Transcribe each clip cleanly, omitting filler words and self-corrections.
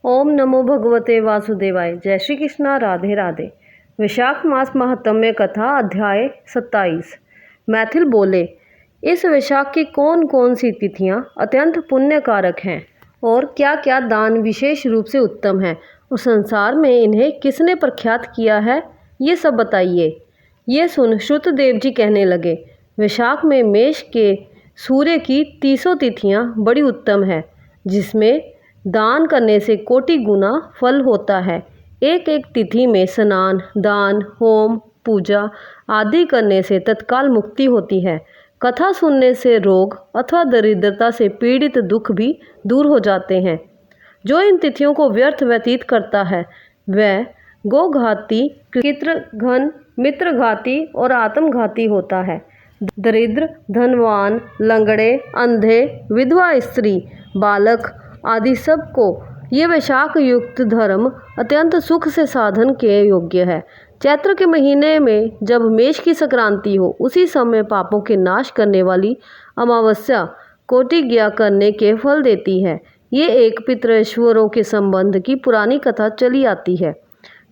ओम नमो भगवते वासुदेवाय। जय श्री कृष्णा। राधे राधे। वैशाख मास महात्म्य कथा अध्याय 27। मैथिल बोले, इस वैशाख की कौन कौन सी तिथियां अत्यंत पुण्यकारक हैं और क्या क्या दान विशेष रूप से उत्तम है और संसार में इन्हें किसने प्रख्यात किया है, ये सब बताइए। ये सुन श्रुतदेव जी कहने लगे, वैशाख में मेष के सूर्य की 30 तिथियां बड़ी उत्तम है, जिसमें दान करने से कोटि गुना फल होता है। एक एक तिथि में स्नान, दान, होम, पूजा आदि करने से तत्काल मुक्ति होती है। कथा सुनने से रोग अथवा दरिद्रता से पीड़ित दुख भी दूर हो जाते हैं। जो इन तिथियों को व्यर्थ व्यतीत करता है वह गोघाती, कृतघ्न, मित्रघाती और आत्मघाती होता है। दरिद्र, धनवान, लंगड़े, अंधे, विधवा स्त्री, बालक आदि सबको ये वैशाख युक्त धर्म अत्यंत सुख से साधन के योग्य है। चैत्र के महीने में जब मेष की संक्रांति हो, उसी समय पापों के नाश करने वाली अमावस्या कोटिज्ञा करने के फल देती है। ये एक पितृश्वरों के संबंध की पुरानी कथा चली आती है,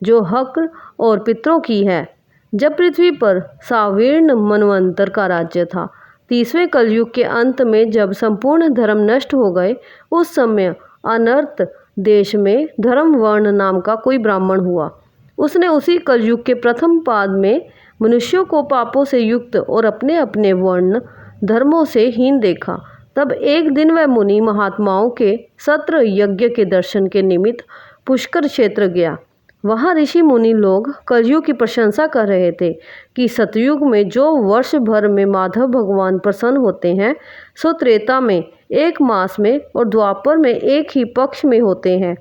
जो हक और पितरों की है। जब पृथ्वी पर सावीर्ण मनवंतर का राज्य था, 30वें कलयुग के अंत में जब संपूर्ण धर्म नष्ट हो गए, उस समय अनर्त देश में धर्मवर्ण नाम का कोई ब्राह्मण हुआ। उसने उसी कलयुग के प्रथम पाद में मनुष्यों को पापों से युक्त और अपने अपने वर्ण धर्मों से हीन देखा। तब एक दिन वह मुनि महात्माओं के सत्र यज्ञ के दर्शन के निमित्त पुष्कर क्षेत्र गया। वहाँ ऋषि मुनि लोग कलयुग की प्रशंसा कर रहे थे कि सतयुग में जो वर्ष भर में माधव भगवान प्रसन्न होते हैं, सो त्रेता में 1 मास में और द्वापर में 1 ही पक्ष में होते हैं।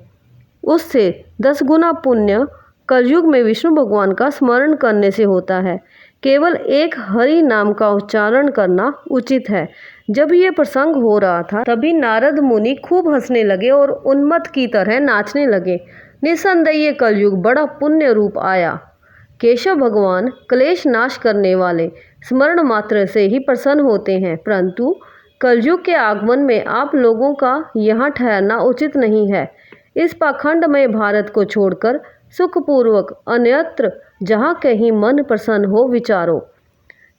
उससे 10 गुना पुण्य कलयुग में विष्णु भगवान का स्मरण करने से होता है। केवल एक हरि नाम का उच्चारण करना उचित है। जब ये प्रसंग हो रहा था, तभी नारद मुनि खूब हंसने लगे और उन्मत्त की तरह नाचने लगे। निसंदेह कलयुग बड़ा पुण्य रूप आया। केशव भगवान क्लेश नाश करने वाले स्मरण मात्र से ही प्रसन्न होते हैं, परंतु कलयुग के आगमन में आप लोगों का यहाँ ठहरना उचित नहीं है। इस पाखंड में भारत को छोड़कर सुखपूर्वक अन्यत्र जहाँ कहीं मन प्रसन्न हो विचारो।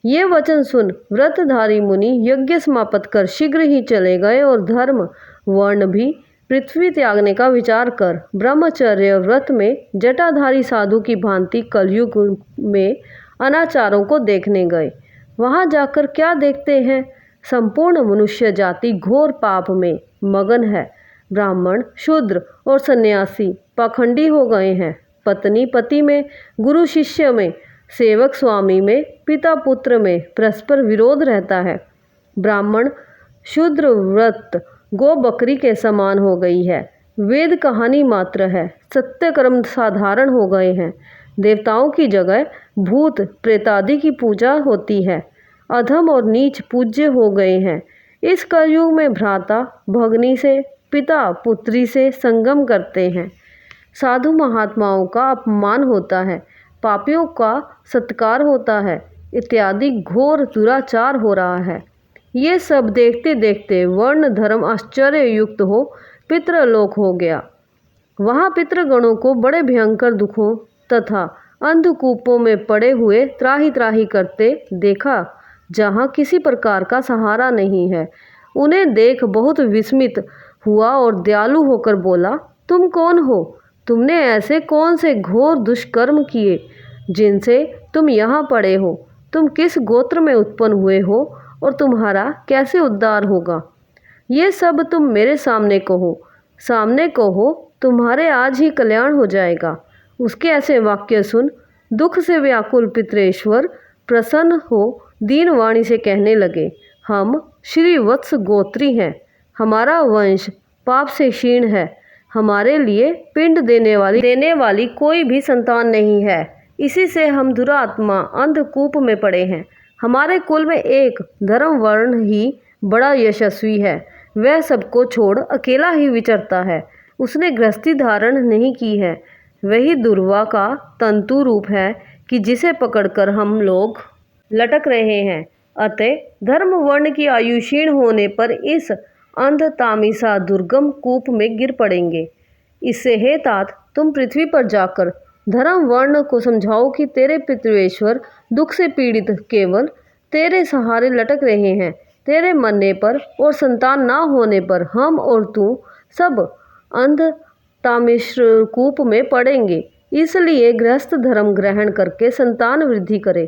ये वचन सुन व्रतधारी मुनि यज्ञ समाप्त कर शीघ्र ही चले गए और धर्म वर्ण भी पृथ्वी त्यागने का विचार कर ब्रह्मचर्य व्रत में जटाधारी साधु की भांति कलयुग में अनाचारों को देखने गए। वहां जाकर क्या देखते हैं? संपूर्ण मनुष्य जाति घोर पाप में मगन है। ब्राह्मण, शूद्र और सन्यासी पाखंडी हो गए हैं। पत्नी पति में, गुरु शिष्य में, सेवक स्वामी में, पिता पुत्र में परस्पर विरोध रहता है। ब्राह्मण शूद्र व्रत गो बकरी के समान हो गई है। वेद कहानी मात्र है। सत्य कर्म साधारण हो गए हैं। देवताओं की जगह भूत प्रेतादि की पूजा होती है। अधम और नीच पूज्य हो गए हैं। इस कलयुग में भ्राता भगनी से, पिता पुत्री से संगम करते हैं। साधु महात्माओं का अपमान होता है, पापियों का सत्कार होता है, इत्यादि घोर दुराचार हो रहा है। ये सब देखते देखते वर्ण धर्म आश्चर्य युक्त हो पितृलोक हो गया। वहाँ पितृगणों को बड़े भयंकर दुखों तथा अंधकूपों में पड़े हुए त्राही त्राही करते देखा, जहाँ किसी प्रकार का सहारा नहीं है। उन्हें देख बहुत विस्मित हुआ और दयालु होकर बोला, तुम कौन हो? तुमने ऐसे कौन से घोर दुष्कर्म किए जिनसे तुम यहाँ पड़े हो? तुम किस गोत्र में उत्पन्न हुए हो और तुम्हारा कैसे उद्धार होगा? ये सब तुम मेरे सामने कहो। सामने कहो, तुम्हारे आज ही कल्याण हो जाएगा। उसके ऐसे वाक्य सुन दुख से व्याकुल पितरेश्वर प्रसन्न हो दीन वाणी से कहने लगे, हम श्री वत्स गोत्री हैं। हमारा वंश पाप से क्षीण है। हमारे लिए पिंड देने वाली कोई भी संतान नहीं है। इसी से हम दुरात्मा अंधकूप में पड़े हैं। हमारे कुल में एक धर्म वर्ण ही बड़ा यशस्वी है। वह सबको छोड़ अकेला ही विचरता है। उसने गृहस्थी धारण नहीं की है। वही दुर्वा का तंतु रूप है कि जिसे पकड़कर हम लोग लटक रहे हैं। अतः धर्म वर्ण की आयु क्षीण होने पर इस अंधतामिसा दुर्गम कूप में गिर पड़ेंगे। इससे हे तात, तुम पृथ्वी पर जाकर धर्म वर्ण को समझाओ कि तेरे पितृेश्वर दुख से पीड़ित केवल तेरे सहारे लटक रहे हैं। तेरे मरने पर और संतान ना होने पर हम और तू सब अंध तामिश्र कूप में पड़ेंगे। इसलिए गृहस्थ धर्म ग्रहण करके संतान वृद्धि करे।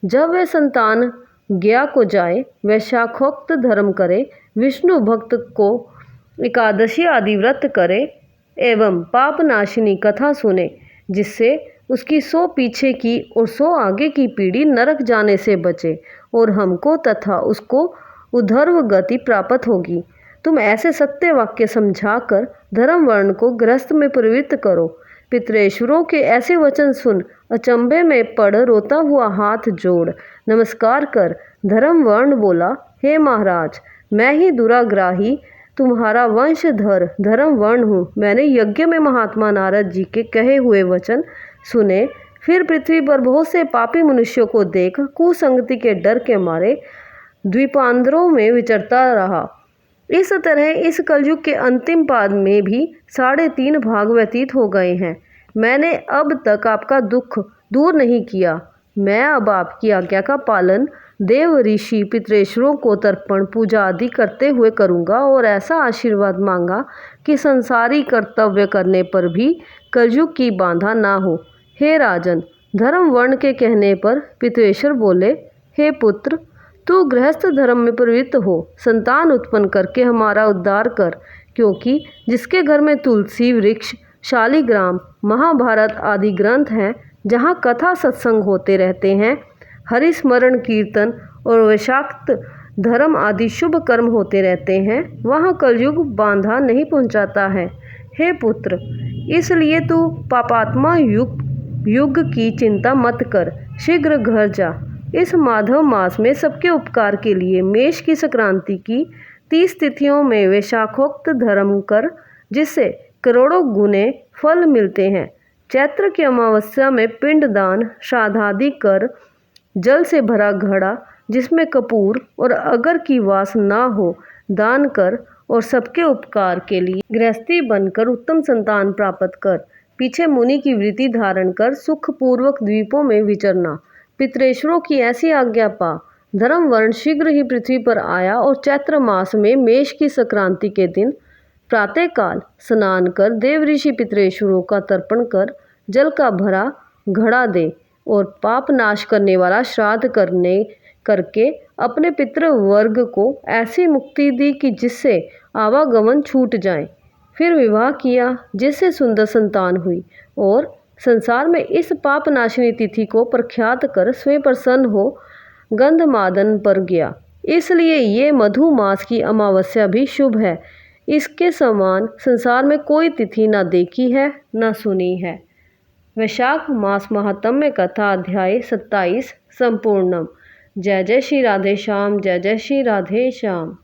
जब वह संतान ज्ञा को जाए, वह शाखोक्त धर्म करे, विष्णु भक्त को एकादशी आदि व्रत करे एवं पाप नाशिनी कथा सुने, जिससे उसकी 100 पीछे की और 100 आगे की पीढ़ी नरक जाने से बचे और हमको तथा उसको उधर्व गति प्राप्त होगी। तुम ऐसे सत्य वाक्य समझाकर धर्म वर्ण को गृहस्थ में प्रवृत्त करो। पितरेश्वरों के ऐसे वचन सुन अचंभे में पड़ रोता हुआ हाथ जोड़ नमस्कार कर धर्म वर्ण बोला, हे महाराज, मैं ही दुराग्राही तुम्हारा वंशधर धर्म वर्ण हूँ। मैंने यज्ञ में महात्मा नारद जी के कहे हुए वचन सुने, फिर पृथ्वी पर बहुत से पापी मनुष्यों को देख कुसंगति के डर के मारे द्वीपांतरों में विचरता रहा। इस तरह इस कलयुग के अंतिम पाद में भी 3.5 भाग व्यतीत हो गए हैं। मैंने अब तक आपका दुख दूर नहीं किया। मैं अब आपकी आज्ञा का पालन देव ऋषि पितरेश्वरों को तर्पण पूजा आदि करते हुए करूँगा और ऐसा आशीर्वाद मांगा कि संसारी कर्तव्य करने पर भी कलयुग की बाधा ना हो। हे राजन, धर्म वर्ण के कहने पर पितरेश्वर बोले, हे पुत्र, तू गृहस्थ धर्म में प्रवृत्त हो, संतान उत्पन्न करके हमारा उद्धार कर, क्योंकि जिसके घर में तुलसी वृक्ष, शालिग्राम, महाभारत आदि ग्रंथ हैं, जहाँ कथा सत्संग होते रहते हैं, हरिस्मरण कीर्तन और वैशाक्त धर्म आदि शुभ कर्म होते रहते हैं, वहाँ कलयुग बांधा नहीं पहुँचाता है। हे पुत्र, इसलिए तू पापात्मा युग की चिंता मत कर, शीघ्र घर जा। इस माधव मास में सबके उपकार के लिए मेष की संक्रांति की 30 तिथियों में वैशाखोक्त धर्म कर, जिससे करोड़ों गुने फल मिलते हैं। चैत्र की अमावस्या में पिंड दान श्राद्धादि कर, जल से भरा घड़ा जिसमें कपूर और अगर की वास ना हो दान कर और सबके उपकार के लिए गृहस्थी बनकर उत्तम संतान प्राप्त कर, पीछे मुनि की वृत्ति धारण कर सुखपूर्वक द्वीपों में विचरना। पितरेश्वरों की ऐसी आज्ञा पा धर्म वर्ण शीघ्र ही पृथ्वी पर आया और चैत्र मास में मेष की संक्रांति के दिन प्रातःकाल स्नान कर देव ऋषि पितरेश्वरों का तर्पण कर जल का भरा घड़ा दे और पाप नाश करने वाला श्राद्ध करके अपने पितृ वर्ग को ऐसी मुक्ति दी कि जिससे आवागमन छूट जाए। फिर विवाह किया, जिससे सुंदर संतान हुई और संसार में इस पाप नाशिनी तिथि को प्रख्यात कर स्वयं प्रसन्न हो गंधमादन पर गया। इसलिए ये मधु मास की अमावस्या भी शुभ है। इसके समान संसार में कोई तिथि न देखी है न सुनी है। वैशाख मास महात्म्य कथा अध्याय 27 संपूर्णम। जय जय श्री राधे श्याम, जय जय श्री राधे श्याम।